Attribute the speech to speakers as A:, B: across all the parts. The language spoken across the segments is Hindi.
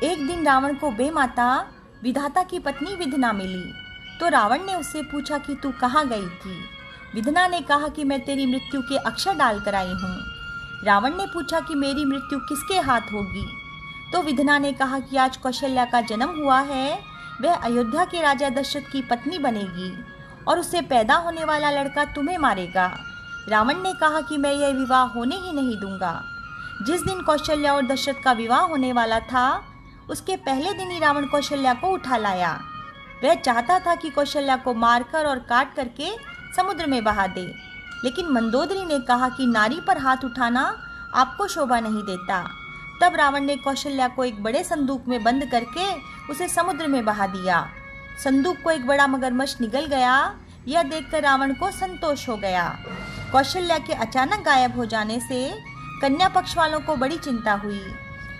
A: एक दिन रावण को बेमाता विधाता की पत्नी विधना मिली, तो रावण ने उससे पूछा कि तू कहाँ गई थी। विधना ने कहा कि मैं तेरी मृत्यु के अक्षर डाल कर आई हूँ। रावण ने पूछा कि मेरी मृत्यु किसके हाथ होगी। तो विधना ने कहा कि आज कौशल्या का जन्म हुआ है, वह अयोध्या के राजा दशरथ की पत्नी बनेगी और उससे पैदा होने वाला लड़का तुम्हें मारेगा। रावण ने कहा कि मैं यह विवाह होने ही नहीं दूंगा। जिस दिन कौशल्या और दशरथ का विवाह होने वाला था, उसके पहले दिन ही रावण कौशल्या को उठा लाया। वह चाहता था कि कौशल्या को मारकर और काट करके समुद्र में बहा दे, लेकिन मंदोदरी ने कहा कि नारी पर हाथ उठाना आपको शोभा नहीं देता। तब रावण ने कौशल्या को एक बड़े संदूक में बंद करके उसे समुद्र में बहा दिया। संदूक को एक बड़ा मगरमच्छ निगल गया। यह देखकर रावण को संतोष हो गया। कौशल्या के अचानक गायब हो जाने से कन्या पक्ष वालों को बड़ी चिंता हुई।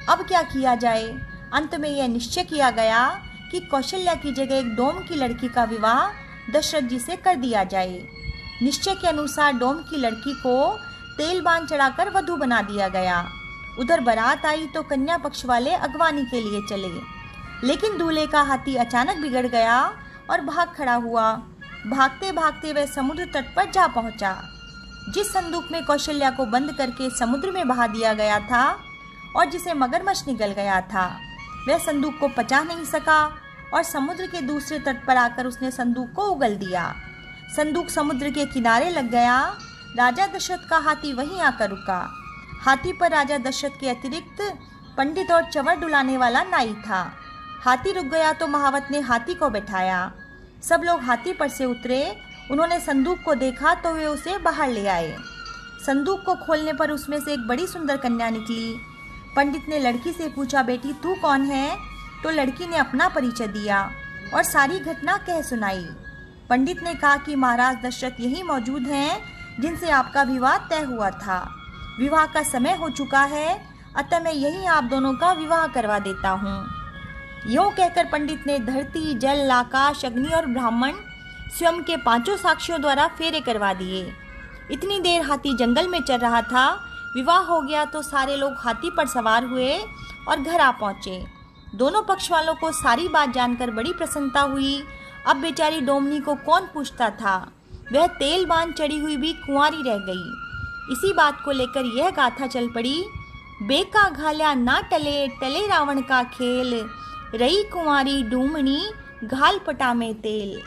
A: अब क्या किया जाए। अंत में यह निश्चय किया गया कि कौशल्या की जगह एक डोम की लड़की का विवाह दशरथ जी से कर दिया जाए। निश्चय के अनुसार डोम की लड़की को तेल बांध चढ़ाकर वधू बना दिया गया। उधर बारात आई तो कन्या पक्ष वाले अगवानी के लिए चले, लेकिन दूल्हे का हाथी अचानक बिगड़ गया और भाग खड़ा हुआ। भागते भागते वह समुद्र तट पर जा पहुंचा। जिस संदूक में कौशल्या को बंद करके समुद्र में बहा दिया गया था और जिसे मगरमच्छ निगल गया था, वह संदूक को पचा नहीं सका और समुद्र के दूसरे तट पर आकर उसने संदूक को उगल दिया। संदूक समुद्र के किनारे लग गया। राजा दशरथ का हाथी वहीं आकर रुका। हाथी पर राजा दशरथ के अतिरिक्त पंडित और चंवर डुलाने वाला नाई था। हाथी रुक गया तो महावत ने हाथी को बैठाया। सब लोग हाथी पर से उतरे। उन्होंने संदूक को देखा तो वे उसे बाहर ले आए। संदूक को खोलने पर उसमें से एक बड़ी सुंदर कन्या निकली। पंडित ने लड़की से पूछा, बेटी तू कौन है? तो लड़की ने अपना परिचय दिया और सारी घटना कह सुनाई। पंडित ने कहा कि महाराज दशरथ यही मौजूद हैं जिनसे आपका विवाह तय हुआ था। विवाह का समय हो चुका है, अतः मैं यही आप दोनों का विवाह करवा देता हूँ। यूँ कहकर पंडित ने धरती, जल, आकाश, अग्नि और ब्राह्मण स्वयं के 5 साक्षियों द्वारा फेरे करवा दिए। इतनी देर हाथी जंगल में चल रहा था। विवाह हो गया तो सारे लोग हाथी पर सवार हुए और घर आ पहुँचे। दोनों पक्ष वालों को सारी बात जानकर बड़ी प्रसन्नता हुई। अब बेचारी डोमनी को कौन पूछता था। वह तेल बांध चढ़ी हुई भी कुंवारी रह गई। इसी बात को लेकर यह गाथा चल पड़ी, बेका घाल्या ना टले, टले रावण का खेल, रई कुंवारी डूमनी घाल पटा में तेल।